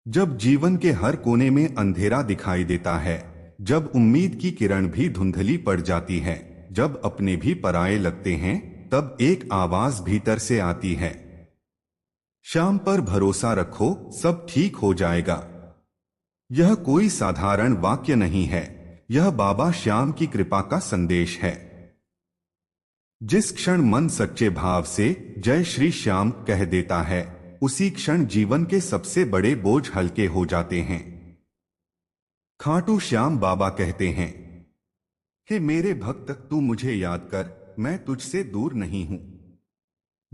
जब जीवन के हर कोने में अंधेरा दिखाई देता है, जब उम्मीद की किरण भी धुंधली पड़ जाती है, जब अपने भी पराये लगते हैं, तब एक आवाज भीतर से आती है, शाम पर भरोसा रखो, सब ठीक हो जाएगा। यह कोई साधारण वाक्य नहीं है, यह बाबा श्याम की कृपा का संदेश है। जिस क्षण मन सच्चे भाव से जय श्री श्याम कह देता है, उसी क्षण जीवन के सबसे बड़े बोझ हल्के हो जाते हैं। खाटू श्याम बाबा कहते हैं, हे मेरे भक्त, तू मुझे याद कर, मैं तुझसे दूर नहीं हूं।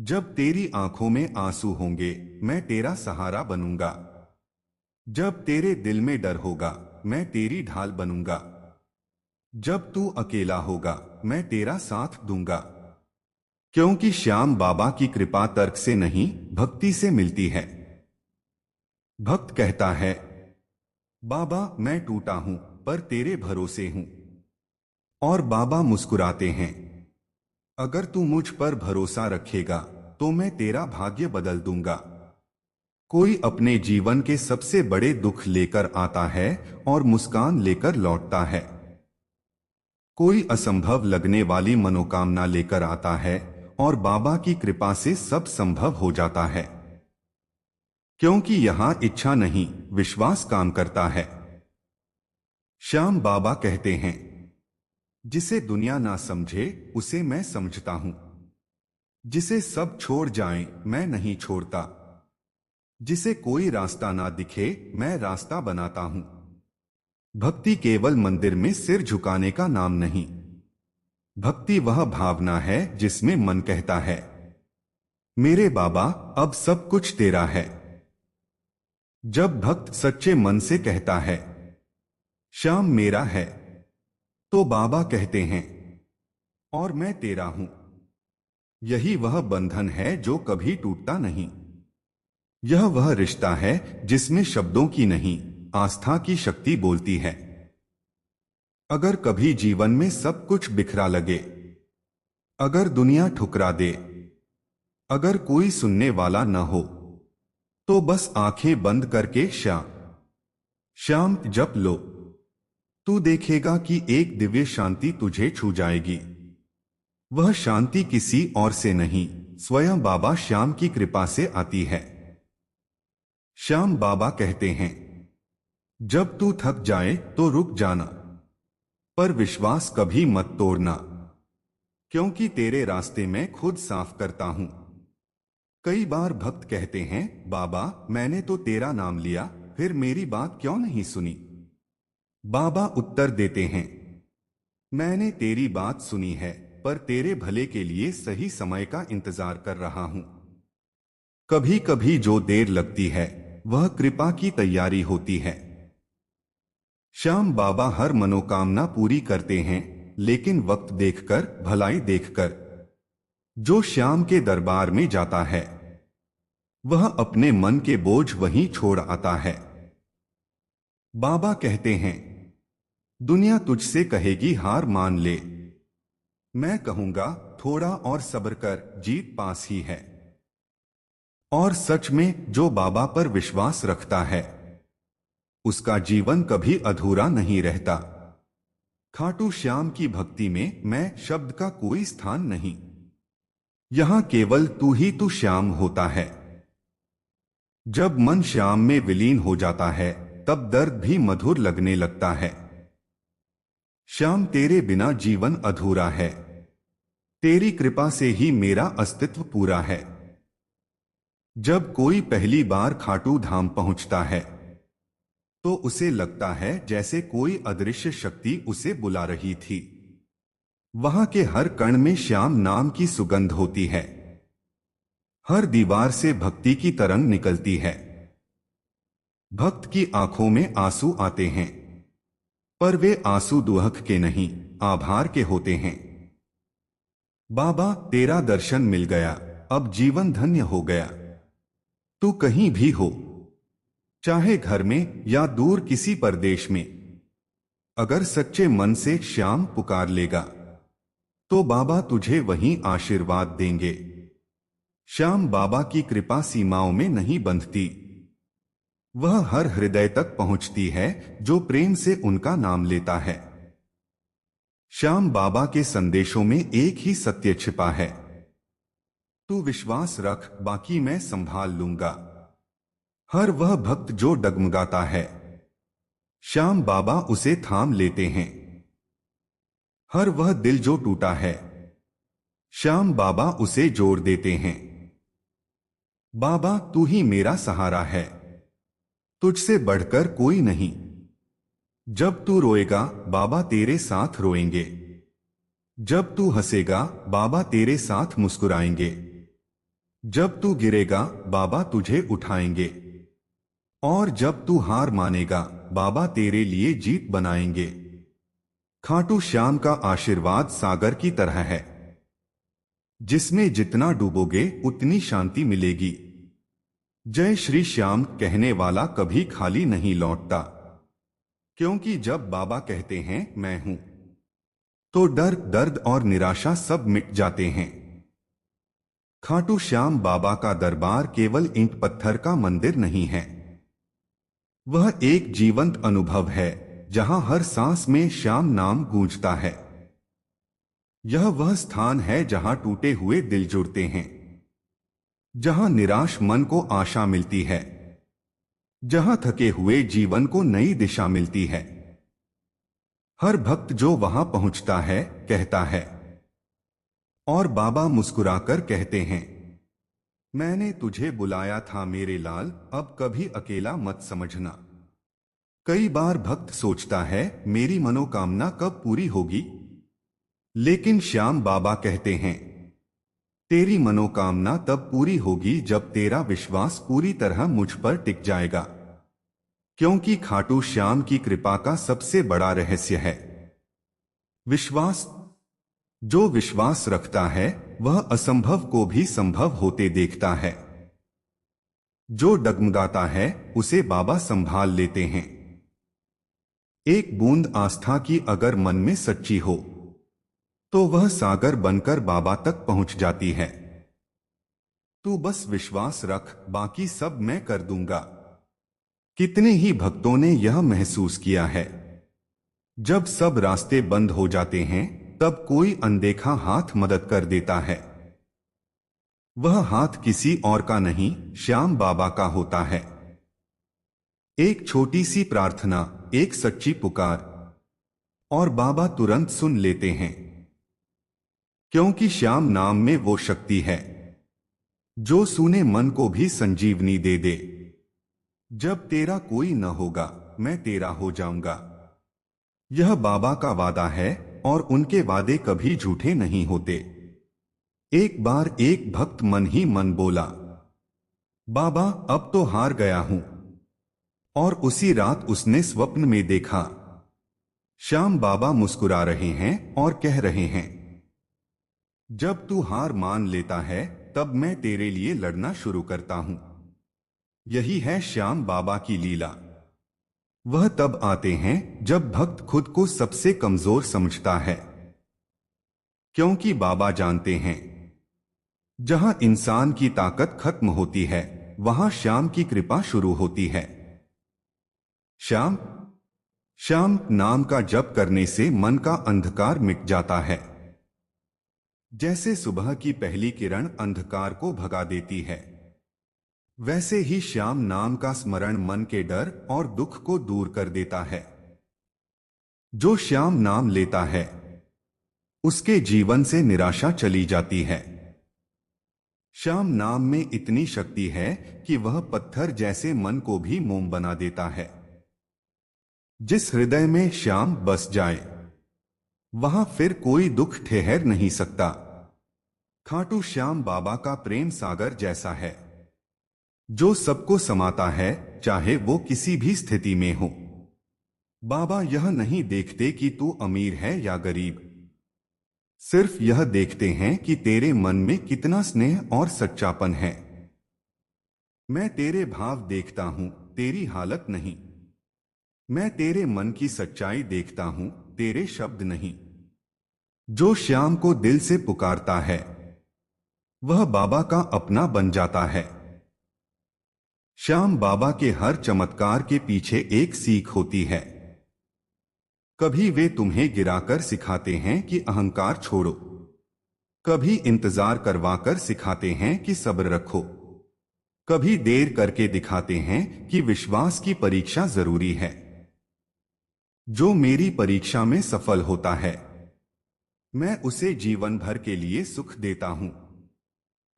जब तेरी आंखों में आंसू होंगे, मैं तेरा सहारा बनूंगा। जब तेरे दिल में डर होगा, मैं तेरी ढाल बनूंगा। जब तू अकेला होगा, मैं तेरा साथ दूंगा। क्योंकि श्याम बाबा की कृपा तर्क से नहीं, भक्ति से मिलती है। भक्त कहता है, बाबा मैं टूटा हूं, पर तेरे भरोसे हूं। और बाबा मुस्कुराते हैं, अगर तू मुझ पर भरोसा रखेगा, तो मैं तेरा भाग्य बदल दूंगा। कोई अपने जीवन के सबसे बड़े दुख लेकर आता है और मुस्कान लेकर लौटता है। कोई असंभव लगने वाली मनोकामना लेकर आता है और बाबा की कृपा से सब संभव हो जाता है। क्योंकि यहां इच्छा नहीं, विश्वास काम करता है। श्याम बाबा कहते हैं, जिसे दुनिया ना समझे, उसे मैं समझता हूं। जिसे सब छोड़ जाएं, मैं नहीं छोड़ता। जिसे कोई रास्ता ना दिखे, मैं रास्ता बनाता हूं। भक्ति केवल मंदिर में सिर झुकाने का नाम नहीं। भक्ति वह भावना है जिसमें मन कहता है, मेरे बाबा अब सब कुछ तेरा है। जब भक्त सच्चे मन से कहता है, श्याम मेरा है, तो बाबा कहते हैं, और मैं तेरा हूं। यही वह बंधन है जो कभी टूटता नहीं। यह वह रिश्ता है जिसमें शब्दों की नहीं, आस्था की शक्ति बोलती है। अगर कभी जीवन में सब कुछ बिखरा लगे, अगर दुनिया ठुकरा दे, अगर कोई सुनने वाला न हो, तो बस आंखें बंद करके श्याम श्याम जप लो। तू देखेगा कि एक दिव्य शांति तुझे छू जाएगी। वह शांति किसी और से नहीं, स्वयं बाबा श्याम की कृपा से आती है। श्याम बाबा कहते हैं, जब तू थक जाए तो रुक जाना, पर विश्वास कभी मत तोड़ना। क्योंकि तेरे रास्ते मैं खुद साफ करता हूं। कई बार भक्त कहते हैं, बाबा मैंने तो तेरा नाम लिया, फिर मेरी बात क्यों नहीं सुनी। बाबा उत्तर देते हैं, मैंने तेरी बात सुनी है, पर तेरे भले के लिए सही समय का इंतजार कर रहा हूं। कभी कभी जो देर लगती है, वह कृपा की तैयारी होती है। श्याम बाबा हर मनोकामना पूरी करते हैं, लेकिन वक्त देखकर, भलाई देखकर। जो श्याम के दरबार में जाता है, वह अपने मन के बोझ वहीं छोड़ आता है। बाबा कहते हैं, दुनिया तुझसे कहेगी हार मान ले, मैं कहूंगा थोड़ा और सब्र कर, जीत पास ही है। और सच में जो बाबा पर विश्वास रखता है, उसका जीवन कभी अधूरा नहीं रहता। खाटू श्याम की भक्ति में मैं शब्द का कोई स्थान नहीं। यहां केवल तू ही तू श्याम होता है। जब मन श्याम में विलीन हो जाता है, तब दर्द भी मधुर लगने लगता है। श्याम तेरे बिना जीवन अधूरा है, तेरी कृपा से ही मेरा अस्तित्व पूरा है। जब कोई पहली बार खाटू धाम पहुंचता है, तो उसे लगता है जैसे कोई अदृश्य शक्ति उसे बुला रही थी। वहां के हर कण में श्याम नाम की सुगंध होती है। हर दीवार से भक्ति की तरंग निकलती है। भक्त की आंखों में आंसू आते हैं, पर वे आंसू दुहक के नहीं, आभार के होते हैं। बाबा तेरा दर्शन मिल गया, अब जीवन धन्य हो गया। तू कहीं भी हो, चाहे घर में या दूर किसी परदेश में, अगर सच्चे मन से श्याम पुकार लेगा, तो बाबा तुझे वहीं आशीर्वाद देंगे। श्याम बाबा की कृपा सीमाओं में नहीं बंधती। वह हर हृदय तक पहुंचती है जो प्रेम से उनका नाम लेता है। श्याम बाबा के संदेशों में एक ही सत्य छिपा है, तू विश्वास रख, बाकी मैं संभाल लूंगा। हर वह भक्त जो डगमगाता है, श्याम बाबा उसे थाम लेते हैं। हर वह दिल जो टूटा है, श्याम बाबा उसे जोड़ देते हैं। बाबा तू ही मेरा सहारा है, तुझसे बढ़कर कोई नहीं। जब तू रोएगा बाबा तेरे साथ रोएंगे, जब तू हंसेगा बाबा तेरे साथ मुस्कुराएंगे, जब तू गिरेगा बाबा तुझे उठाएंगे, और जब तू हार मानेगा बाबा तेरे लिए जीत बनाएंगे। खाटू श्याम का आशीर्वाद सागर की तरह है, जिसमें जितना डूबोगे उतनी शांति मिलेगी। जय श्री श्याम कहने वाला कभी खाली नहीं लौटता, क्योंकि जब बाबा कहते हैं मैं हूं, तो डर, दर्द और निराशा सब मिट जाते हैं। खाटू श्याम बाबा का दरबार केवल ईंट पत्थर का मंदिर नहीं है, वह एक जीवंत अनुभव है जहां हर सांस में श्याम नाम गूंजता है। यह वह स्थान है जहां टूटे हुए दिल जुड़ते हैं, जहां निराश मन को आशा मिलती है, जहां थके हुए जीवन को नई दिशा मिलती है। हर भक्त जो वहां पहुंचता है कहता है, और बाबा मुस्कुराकर कहते हैं, मैंने तुझे बुलाया था मेरे लाल, अब कभी अकेला मत समझना। कई बार भक्त सोचता है मेरी मनोकामना कब पूरी होगी, लेकिन श्याम बाबा कहते हैं, तेरी मनोकामना तब पूरी होगी जब तेरा विश्वास पूरी तरह मुझ पर टिक जाएगा, क्योंकि खाटू श्याम की कृपा का सबसे बड़ा रहस्य है विश्वास। जो विश्वास रखता है वह असंभव को भी संभव होते देखता है। जो डगमगाता है उसे बाबा संभाल लेते हैं। एक बूंद आस्था की अगर मन में सच्ची हो, तो वह सागर बनकर बाबा तक पहुंच जाती है। तू बस विश्वास रख, बाकी सब मैं कर दूंगा। कितने ही भक्तों ने यह महसूस किया है, जब सब रास्ते बंद हो जाते हैं तब कोई अनदेखा हाथ मदद कर देता है। वह हाथ किसी और का नहीं, श्याम बाबा का होता है। एक छोटी सी प्रार्थना, एक सच्ची पुकार, और बाबा तुरंत सुन लेते हैं, क्योंकि श्याम नाम में वो शक्ति है जो सूने मन को भी संजीवनी दे दे। जब तेरा कोई न होगा मैं तेरा हो जाऊंगा, यह बाबा का वादा है और उनके वादे कभी झूठे नहीं होते। एक बार एक भक्त मन ही मन बोला, बाबा अब तो हार गया हूं, और उसी रात उसने स्वप्न में देखा श्याम बाबा मुस्कुरा रहे हैं और कह रहे हैं, जब तू हार मान लेता है तब मैं तेरे लिए लड़ना शुरू करता हूं। यही है श्याम बाबा की लीला। वह तब आते हैं जब भक्त खुद को सबसे कमजोर समझता है, क्योंकि बाबा जानते हैं जहां इंसान की ताकत खत्म होती है वहां श्याम की कृपा शुरू होती है। श्याम श्याम नाम का जप करने से मन का अंधकार मिट जाता है। जैसे सुबह की पहली किरण अंधकार को भगा देती है, वैसे ही श्याम नाम का स्मरण मन के डर और दुख को दूर कर देता है। जो श्याम नाम लेता है उसके जीवन से निराशा चली जाती है। श्याम नाम में इतनी शक्ति है कि वह पत्थर जैसे मन को भी मोम बना देता है। जिस हृदय में श्याम बस जाए वहां फिर कोई दुख ठहर नहीं सकता। खाटू श्याम बाबा का प्रेम सागर जैसा है, जो सबको समाता है चाहे वो किसी भी स्थिति में हो। बाबा यह नहीं देखते कि तू अमीर है या गरीब, सिर्फ यह देखते हैं कि तेरे मन में कितना स्नेह और सच्चापन है। मैं तेरे भाव देखता हूं, तेरी हालत नहीं। मैं तेरे मन की सच्चाई देखता हूं, तेरे शब्द नहीं। जो श्याम को दिल से पुकारता है वह बाबा का अपना बन जाता है। श्याम बाबा के हर चमत्कार के पीछे एक सीख होती है। कभी वे तुम्हें गिराकर सिखाते हैं कि अहंकार छोड़ो, कभी इंतजार करवाकर सिखाते हैं कि सब्र रखो, कभी देर करके दिखाते हैं कि विश्वास की परीक्षा जरूरी है। जो मेरी परीक्षा में सफल होता है, मैं उसे जीवन भर के लिए सुख देता हूं।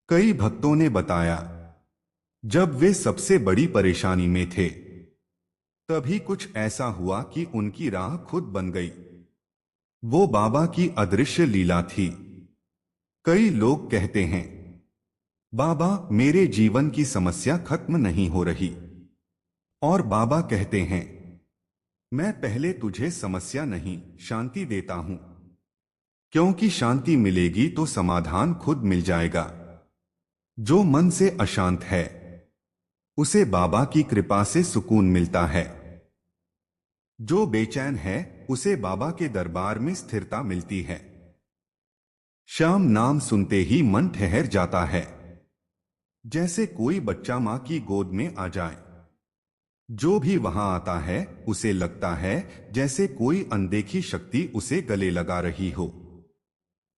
कई भक्तों ने बताया, जब वे सबसे बड़ी परेशानी में थे, तभी कुछ ऐसा हुआ कि उनकी राह खुद बन गई। वो बाबा की अदृश्य लीला थी। कई लोग कहते हैं, बाबा मेरे जीवन की समस्या खत्म नहीं हो रही, और बाबा कहते हैं, मैं पहले तुझे समस्या नहीं शांति देता हूं, क्योंकि शांति मिलेगी तो समाधान खुद मिल जाएगा। जो मन से अशांत है, उसे बाबा की कृपा से सुकून मिलता है। जो बेचैन है, उसे बाबा के दरबार में स्थिरता मिलती है। श्याम नाम सुनते ही मन ठहर जाता है, जैसे कोई बच्चा मां की गोद में आ जाए। जो भी वहां आता है, उसे लगता है जैसे कोई अनदेखी शक्ति उसे गले लगा रही हो।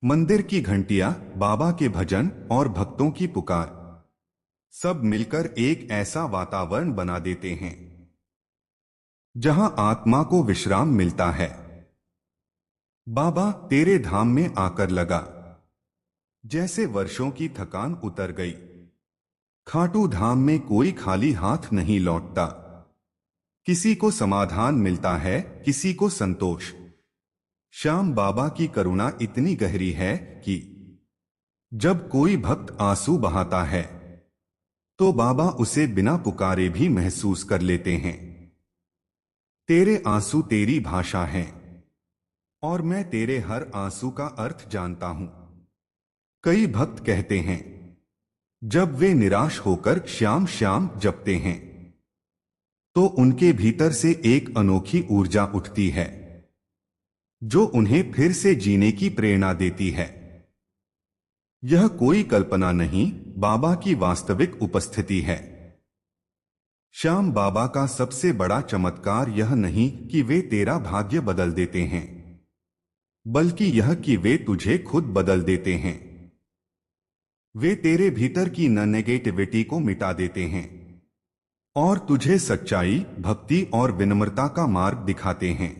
मंदिर की घंटियां, बाबा के भजन और भक्तों की पुकार, सब मिलकर एक ऐसा वातावरण बना देते हैं जहां आत्मा को विश्राम मिलता है। बाबा तेरे धाम में आकर लगा जैसे वर्षों की थकान उतर गई। खाटू धाम में कोई खाली हाथ नहीं लौटता। किसी को समाधान मिलता है, किसी को संतोष। श्याम बाबा की करुणा इतनी गहरी है कि जब कोई भक्त आंसू बहाता है, तो बाबा उसे बिना पुकारे भी महसूस कर लेते हैं। तेरे आंसू तेरी भाषा हैं, और मैं तेरे हर आंसू का अर्थ जानता हूं। कई भक्त कहते हैं, जब वे निराश होकर श्याम श्याम जपते हैं, तो उनके भीतर से एक अनोखी ऊर्जा उठती है, जो उन्हें फिर से जीने की प्रेरणा देती है। यह कोई कल्पना नहीं, बाबा की वास्तविक उपस्थिति है। श्याम बाबा का सबसे बड़ा चमत्कार यह नहीं कि वे तेरा भाग्य बदल देते हैं, बल्कि यह कि वे तुझे खुद बदल देते हैं। वे तेरे भीतर की नेगेटिविटी को मिटा देते हैं और तुझे सच्चाई, भक्ति और विनम्रता का मार्ग दिखाते हैं।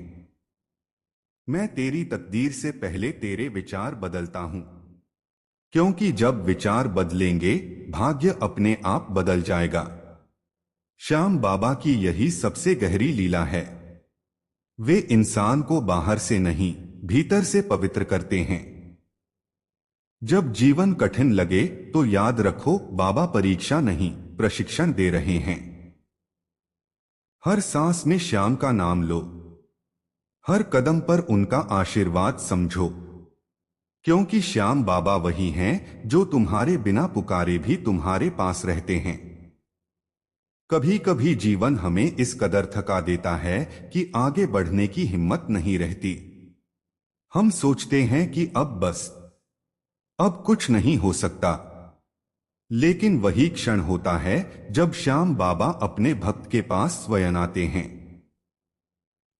मैं तेरी तकदीर से पहले तेरे विचार बदलता हूं, क्योंकि जब विचार बदलेंगे, भाग्य अपने आप बदल जाएगा। श्याम बाबा की यही सबसे गहरी लीला है। वे इंसान को बाहर से नहीं, भीतर से पवित्र करते हैं। जब जीवन कठिन लगे, तो याद रखो, बाबा परीक्षा नहीं, प्रशिक्षण दे रहे हैं। हर सांस में श्याम का नाम लो, हर कदम पर उनका आशीर्वाद समझो, क्योंकि श्याम बाबा वही हैं जो तुम्हारे बिना पुकारे भी तुम्हारे पास रहते हैं। कभी कभी जीवन हमें इस कदर थका देता है कि आगे बढ़ने की हिम्मत नहीं रहती। हम सोचते हैं कि अब बस, अब कुछ नहीं हो सकता। लेकिन वही क्षण होता है जब श्याम बाबा अपने भक्त के पास स्वयं आते हैं।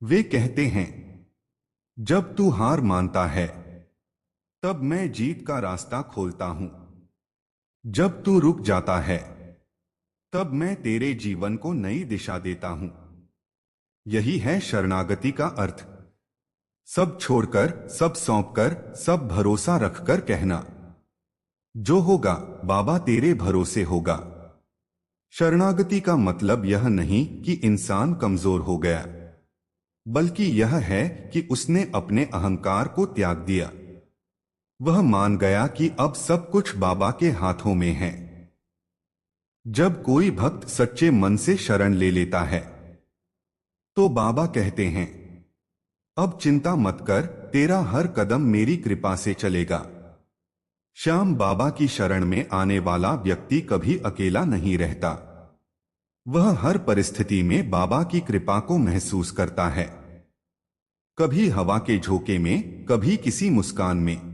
वे कहते हैं, जब तू हार मानता है, तब मैं जीत का रास्ता खोलता हूं। जब तू रुक जाता है, तब मैं तेरे जीवन को नई दिशा देता हूं। यही है शरणागति का अर्थ। सब छोड़कर, सब सौंपकर, सब भरोसा रखकर कहना, जो होगा बाबा तेरे भरोसे होगा। शरणागति का मतलब यह नहीं कि इंसान कमजोर हो गया, बल्कि यह है कि उसने अपने अहंकार को त्याग दिया। वह मान गया कि अब सब कुछ बाबा के हाथों में है। जब कोई भक्त सच्चे मन से शरण ले लेता है, तो बाबा कहते हैं, अब चिंता मत कर, तेरा हर कदम मेरी कृपा से चलेगा। श्याम बाबा की शरण में आने वाला व्यक्ति कभी अकेला नहीं रहता। वह हर परिस्थिति में बाबा की कृपा को महसूस करता है। कभी हवा के झोंके में, कभी किसी मुस्कान में,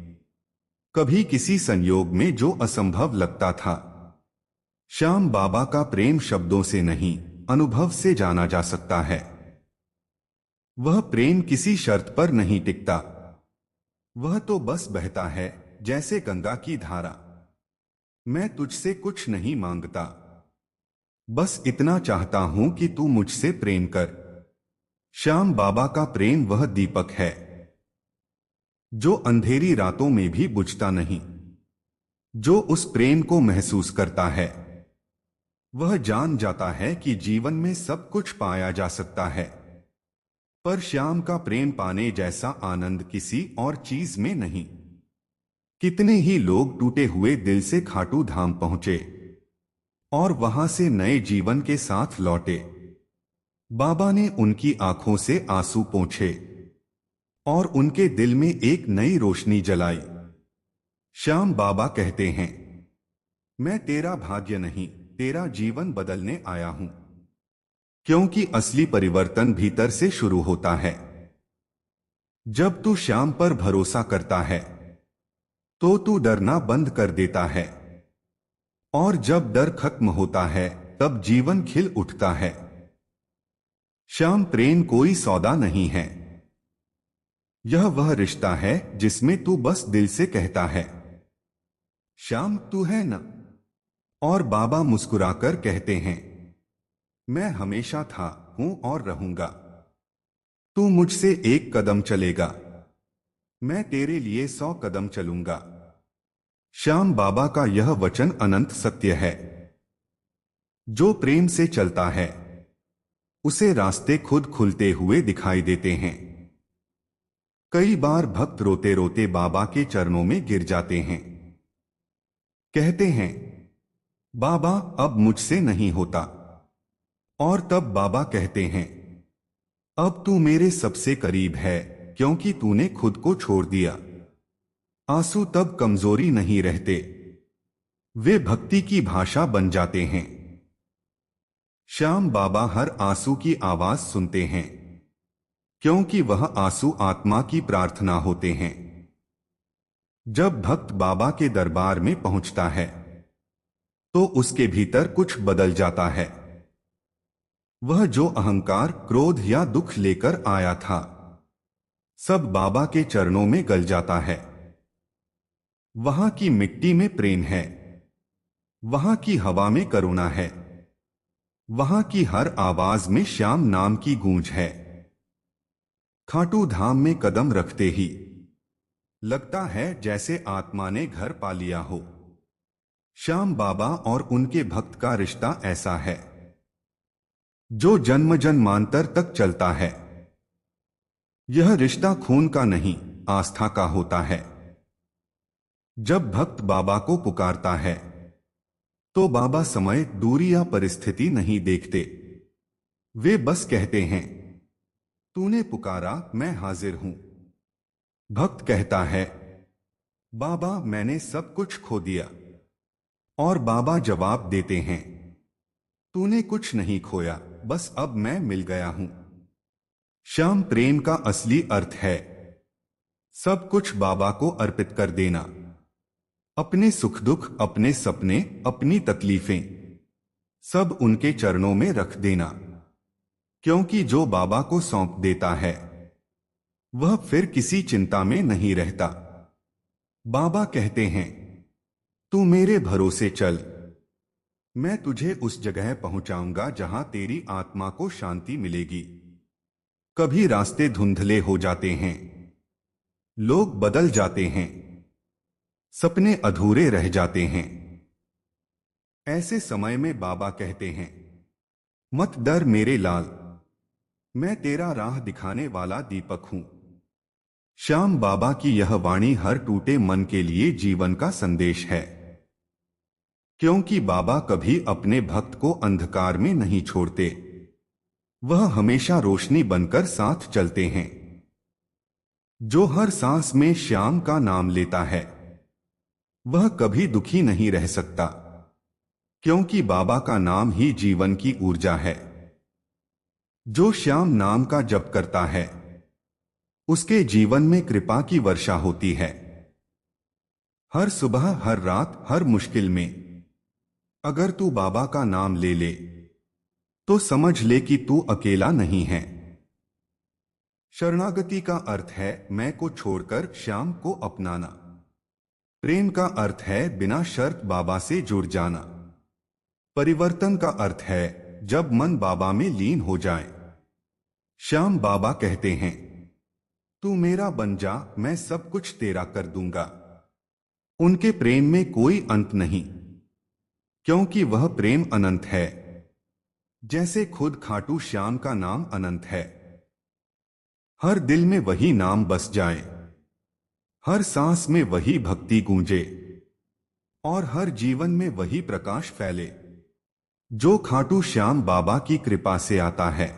कभी किसी संयोग में जो असंभव लगता था। श्याम बाबा का प्रेम शब्दों से नहीं, अनुभव से जाना जा सकता है। वह प्रेम किसी शर्त पर नहीं टिकता। वह तो बस बहता है, जैसे गंगा की धारा। मैं तुझसे कुछ नहीं मांगता, बस इतना चाहता हूं कि तू मुझसे प्रेम कर। श्याम बाबा का प्रेम वह दीपक है जो अंधेरी रातों में भी बुझता नहीं। जो उस प्रेम को महसूस करता है वह जान जाता है कि जीवन में सब कुछ पाया जा सकता है, पर श्याम का प्रेम पाने जैसा आनंद किसी और चीज में नहीं। कितने ही लोग टूटे हुए दिल से खाटू धाम पहुंचे और वहां से नए जीवन के साथ लौटे। बाबा ने उनकी आंखों से आंसू पोंछे और उनके दिल में एक नई रोशनी जलाई। श्याम बाबा कहते हैं, मैं तेरा भाग्य नहीं, तेरा जीवन बदलने आया हूं। क्योंकि असली परिवर्तन भीतर से शुरू होता है। जब तू श्याम पर भरोसा करता है तो तू डरना बंद कर देता है, और जब डर खत्म होता है तब जीवन खिल उठता है। श्याम प्रेम कोई सौदा नहीं है। यह वह रिश्ता है जिसमें तू बस दिल से कहता है, श्याम तू है ना? और बाबा मुस्कुराकर कहते हैं, मैं हमेशा था, हूं और रहूंगा। तू मुझसे एक कदम चलेगा, मैं तेरे लिए 100 कदम चलूंगा। श्याम बाबा का यह वचन अनंत सत्य है। जो प्रेम से चलता है उसे रास्ते खुद खुलते हुए दिखाई देते हैं। कई बार भक्त रोते रोते बाबा के चरणों में गिर जाते हैं। कहते हैं, बाबा अब मुझसे नहीं होता। और तब बाबा कहते हैं, अब तू मेरे सबसे करीब है, क्योंकि तूने खुद को छोड़ दिया। आंसू तब कमजोरी नहीं रहते, वे भक्ति की भाषा बन जाते हैं। श्याम बाबा हर आंसू की आवाज सुनते हैं, क्योंकि वह आंसू आत्मा की प्रार्थना होते हैं। जब भक्त बाबा के दरबार में पहुंचता है तो उसके भीतर कुछ बदल जाता है। वह जो अहंकार, क्रोध या दुख लेकर आया था, सब बाबा के चरणों में गल जाता है। वहां की मिट्टी में प्रेम है, वहां की हवा में करुणा है, वहां की हर आवाज में श्याम नाम की गूंज है। खाटू धाम में कदम रखते ही लगता है जैसे आत्मा ने घर पा लिया हो। श्याम बाबा और उनके भक्त का रिश्ता ऐसा है जो जन्म जन्मांतर तक चलता है। यह रिश्ता खून का नहीं, आस्था का होता है। जब भक्त बाबा को पुकारता है तो बाबा समय, दूरी या परिस्थिति नहीं देखते। वे बस कहते हैं, तूने पुकारा, मैं हाजिर हूं। भक्त कहता है, बाबा मैंने सब कुछ खो दिया। और बाबा जवाब देते हैं, तूने कुछ नहीं खोया, बस अब मैं मिल गया हूं। श्याम प्रेम का असली अर्थ है सब कुछ बाबा को अर्पित कर देना। अपने सुख दुख, अपने सपने, अपनी तकलीफें सब उनके चरणों में रख देना। क्योंकि जो बाबा को सौंप देता है वह फिर किसी चिंता में नहीं रहता। बाबा कहते हैं, तू मेरे भरोसे चल, मैं तुझे उस जगह पहुंचाऊंगा जहां तेरी आत्मा को शांति मिलेगी। कभी रास्ते धुंधले हो जाते हैं, लोग बदल जाते हैं, सपने अधूरे रह जाते हैं। ऐसे समय में बाबा कहते हैं, मत डर मेरे लाल, मैं तेरा राह दिखाने वाला दीपक हूं। श्याम बाबा की यह वाणी हर टूटे मन के लिए जीवन का संदेश है। क्योंकि बाबा कभी अपने भक्त को अंधकार में नहीं छोड़ते, वह हमेशा रोशनी बनकर साथ चलते हैं। जो हर सांस में श्याम का नाम लेता है वह कभी दुखी नहीं रह सकता, क्योंकि बाबा का नाम ही जीवन की ऊर्जा है। जो श्याम नाम का जप करता है उसके जीवन में कृपा की वर्षा होती है। हर सुबह, हर रात, हर मुश्किल में अगर तू बाबा का नाम ले ले तो समझ ले कि तू अकेला नहीं है। शरणागति का अर्थ है मैं को छोड़कर श्याम को अपनाना। प्रेम का अर्थ है बिना शर्त बाबा से जुड़ जाना। परिवर्तन का अर्थ है जब मन बाबा में लीन हो जाए। श्याम बाबा कहते हैं, तू मेरा बन जा, मैं सब कुछ तेरा कर दूंगा। उनके प्रेम में कोई अंत नहीं, क्योंकि वह प्रेम अनंत है। जैसे खुद खाटू श्याम का नाम अनंत है। हर दिल में वही नाम बस जाए, हर सांस में वही भक्ति गूंजे और हर जीवन में वही प्रकाश फैले जो खाटू श्याम बाबा की कृपा से आता है।